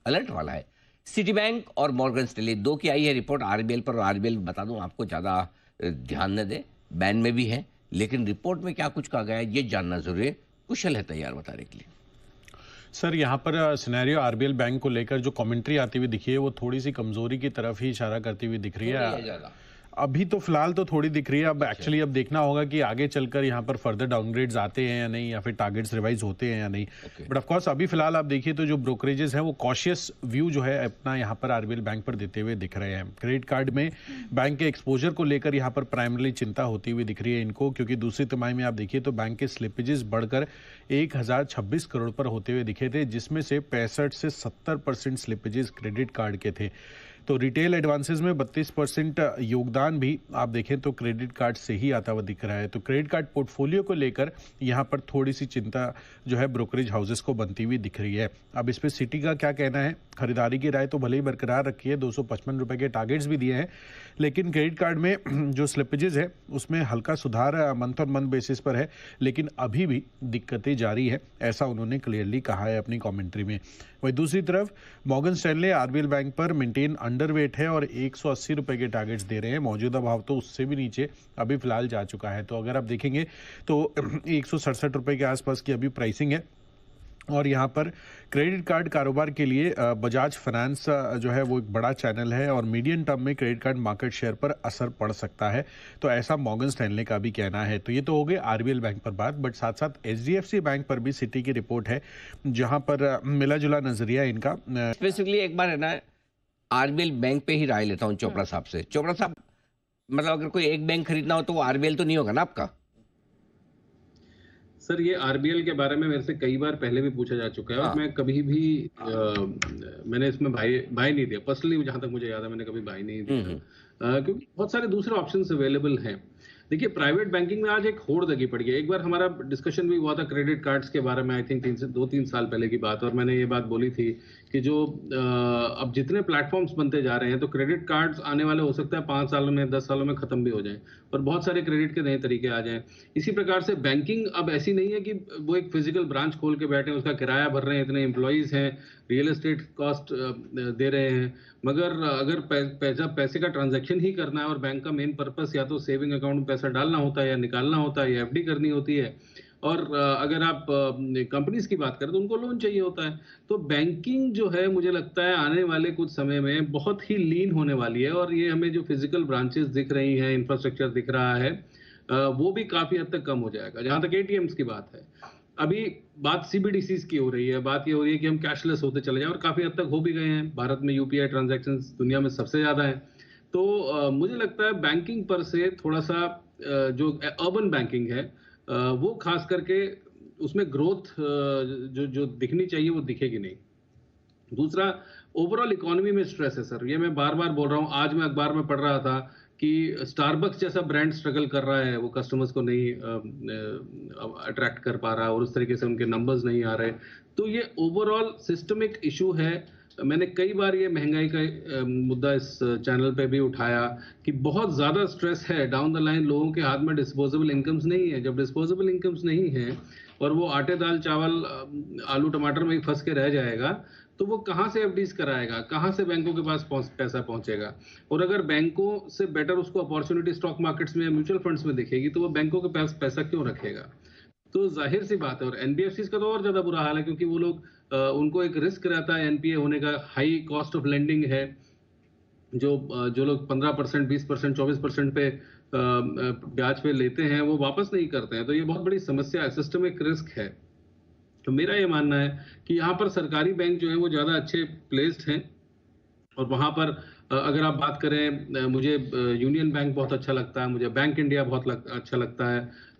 Alert वाला है। City bank और मॉर्गन स्टैनली दो की आई है रिपोर्ट आरबीएल पर, और आरबीएल बता दूं आपको ज़्यादा ध्यान न दे, बैन में भी है, लेकिन रिपोर्ट में क्या कुछ कहा गया है ये जानना जरूरी है। कुशल है तैयार बताने के लिए। सर यहाँ पर सिनेरियो आरबीएल बैंक को लेकर जो कमेंट्री आती हुई दिखी है वो थोड़ी सी कमजोरी की तरफ ही इशारा करती हुई दिख रही थोड़ी है। है ज़्यादा। अभी तो फिलहाल तो थोड़ी दिख रही है, अब अच्छा। एक्चुअली अब देखना होगा कि आगे चलकर यहाँ पर फर्दर डाउनग्रेड्स आते हैं या नहीं, या फिर टारगेट्स रिवाइज होते हैं या नहीं। ओके। बट ऑफ कोर्स अभी फिलहाल आप देखिए तो जो ब्रोकरेजेस हैं वो कॉशियस व्यू जो है अपना यहाँ पर आरबीएल बैंक पर देते हुए दिख रहे हैं। क्रेडिट कार्ड में बैंक के एक्सपोजर को लेकर यहाँ पर प्राइमरली चिंता होती हुई दिख रही है इनको, क्योंकि दूसरी तिमाही में आप देखिए तो बैंक के स्लिपेजेस बढ़कर 1026 करोड़ पर होते हुए दिखे थे, जिसमें से 65 से 70% स्लिपेजेस क्रेडिट कार्ड के थे। तो रिटेल एडवांसेस में 32% योगदान भी आप देखें तो क्रेडिट कार्ड से ही आता हुआ दिख रहा है। तो क्रेडिट कार्ड पोर्टफोलियो को लेकर यहाँ पर थोड़ी सी चिंता जो है ब्रोकरेज हाउसेस को बनती हुई दिख रही है। अब इस पे सिटी का क्या कहना है? खरीदारी की राय तो भले ही बरकरार रखी है, 255 रुपए के टारगेट्स भी दिए हैं, लेकिन क्रेडिट कार्ड में जो स्लिपेजेस है उसमें हल्का सुधार मंथ ऑन मंथ बेसिस पर है, लेकिन अभी भी दिक्कतें जारी है, ऐसा उन्होंने क्लियरली कहा है अपनी कमेंट्री में। वहीं दूसरी तरफ मॉर्गन स्टैनले आरबीएल बैंक पर मेंटेन अंडरवेट है और 180 रुपए के टारगेट्स दे रहे हैं। मौजूदा भाव तो उससे भी नीचे अभी फिलहाल जा चुका है। तो अगर आप देखेंगे तो 167 रुपए के आसपास की अभी प्राइसिंग है। और यहाँ पर क्रेडिट कार्ड कारोबार के लिए बजाज फाइनेंस जो है वो एक बड़ा चैनल है और मीडियम टर्म में क्रेडिट कार्ड मार्केट शेयर पर असर पड़ सकता है, तो ऐसा मॉर्गन स्टैनले का भी कहना है। तो ये तो हो गए आरबीएल बैंक पर बात, बट साथ साथ एचडीएफसी बैंक पर भी सिटी की रिपोर्ट है जहां पर मिला जुला नजरिया इनका। स्पेसिफिकली एक बार है ना, आरबीएल बैंक पे ही राय लेता हूँ चोपड़ा साहब से। चोपड़ा साहब, मतलब अगर कोई एक बैंक खरीदना हो तो वो आरबीएल तो नहीं होगा ना आपका? सर ये आरबीएल के बारे में मेरे से कई बार पहले भी पूछा जा चुका है और हाँ। मैं कभी भी मैंने इसमें भाई नहीं दिया। पर्सनली जहां तक मुझे याद है मैंने कभी भाई नहीं दिया, क्योंकि बहुत सारे दूसरे ऑप्शंस अवेलेबल हैं। देखिए प्राइवेट बैंकिंग में आज एक होड़ लगी पड़ी है। एक बार हमारा डिस्कशन भी हुआ था क्रेडिट कार्ड्स के बारे में, आई थिंक 2-3 साल पहले की बात, और मैंने ये बात बोली थी कि जो अब जितने प्लेटफॉर्म्स बनते जा रहे हैं तो क्रेडिट कार्ड्स आने वाले हो सकता है 5 सालों में 10 सालों में खत्म भी हो जाएं और बहुत सारे क्रेडिट के नए तरीके आ जाएं। इसी प्रकार से बैंकिंग अब ऐसी नहीं है कि वो एक फिजिकल ब्रांच खोल के बैठे हैं, उसका किराया भर रहे हैं, इतने एम्प्लॉयज हैं, रियल एस्टेट कॉस्ट दे रहे हैं, मगर अगर पैसे का ट्रांजैक्शन ही करना है और बैंक का मेन पर्पस या तो सेविंग अकाउंट में पैसा डालना होता है या निकालना होता है या एफडी करनी होती है, और अगर आप कंपनीज की बात करें तो उनको लोन चाहिए होता है। तो बैंकिंग जो है मुझे लगता है आने वाले कुछ समय में बहुत ही लीन होने वाली है, और ये हमें जो फिजिकल ब्रांचेस दिख रही हैं, इंफ्रास्ट्रक्चर दिख रहा है, वो भी काफी हद तक कम हो जाएगा। जहां तक एटीएम्स की बात है, अभी बात सीबीडीसीज की हो रही है, बात ये हो रही है कि हम कैशलेस होते चले जाएं, और काफी हद तक हो भी गए हैं। भारत में यूपीआई ट्रांजैक्शन दुनिया में सबसे ज्यादा है। तो मुझे लगता है बैंकिंग पर से थोड़ा सा जो अर्बन बैंकिंग है वो खास करके उसमें ग्रोथ जो दिखनी चाहिए वो दिखेगी नहीं। दूसरा, ओवरऑल इकोनॉमी में स्ट्रेस है सर, ये मैं बार बार बोल रहा हूँ। आज मैं अखबार में पढ़ रहा था कि स्टारबक्स जैसा ब्रांड स्ट्रगल कर रहा है, वो कस्टमर्स को नहीं अट्रैक्ट कर पा रहा है और उस तरीके से उनके नंबर्स नहीं आ रहे। तो ये ओवरऑल सिस्टमिक इशू है। मैंने कई बार ये महंगाई का मुद्दा इस चैनल पे भी उठाया कि बहुत ज़्यादा स्ट्रेस है डाउन द लाइन। लोगों के हाथ में डिस्पोजेबल इनकम्स नहीं है। जब डिस्पोजेबल इनकम्स नहीं है और वो आटे दाल चावल आलू टमाटर में ही फंस के रह जाएगा, तो वो कहाँ से एफडीज कराएगा, कहाँ से बैंकों के पास पैसा पहुंचेगा? और अगर बैंकों से बेटर उसको अपॉर्चुनिटी स्टॉक मार्केट्स में या म्यूचुअल फंड्स में दिखेगी तो वो बैंकों के पास पैसा क्यों रखेगा? तो जाहिर सी बात है। और एनबीएफसी का तो और ज्यादा बुरा हाल है, क्योंकि वो लोग उनको एक रिस्क रहता है एनपीए होने का, हाई कॉस्ट ऑफ लेंडिंग है। जो लोग 15%, 20%, 24% पे ब्याज पे लेते हैं वो वापस नहीं करते हैं। तो ये बहुत बड़ी समस्या है, सिस्टमिक रिस्क है। तो मेरा ये मानना है कि यहाँ पर सरकारी बैंक जो है वो ज्यादा अच्छे प्लेस्ड हैं, और वहां पर अगर आप बात करें, मुझे यूनियन बैंक बहुत अच्छा लगता है, मुझे बैंक इंडिया बहुत अच्छा लगता है,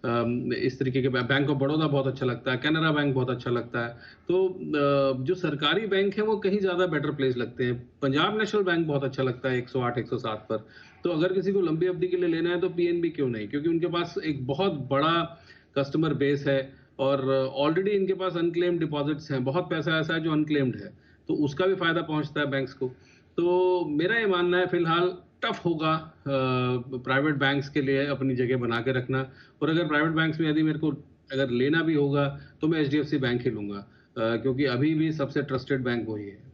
इस तरीके के बैंक ऑफ बड़ौदा बहुत अच्छा लगता है, कैनरा बैंक बहुत अच्छा लगता है। तो जो सरकारी बैंक है वो कहीं ज्यादा बेटर प्लेस लगते हैं। पंजाब नेशनल बैंक बहुत अच्छा लगता है 108, 107 पर। तो अगर किसी को लंबी अवधि के लिए लेना है तो पीएनबी क्यों नहीं, क्योंकि उनके पास एक बहुत बड़ा कस्टमर बेस है और ऑलरेडी इनके पास अनक्लेम्ड डिपॉजिट्स हैं। बहुत पैसा ऐसा है जो अनक्लेम्ड है, तो उसका भी फायदा पहुंचता है बैंक्स को। तो मेरा ये मानना है फिलहाल टफ होगा प्राइवेट बैंक्स के लिए अपनी जगह बना के रखना। और अगर प्राइवेट बैंक्स में यदि मेरे को अगर लेना भी होगा तो मैं एचडीएफसी बैंक ही लूंगा, क्योंकि अभी भी सबसे ट्रस्टेड बैंक वही है।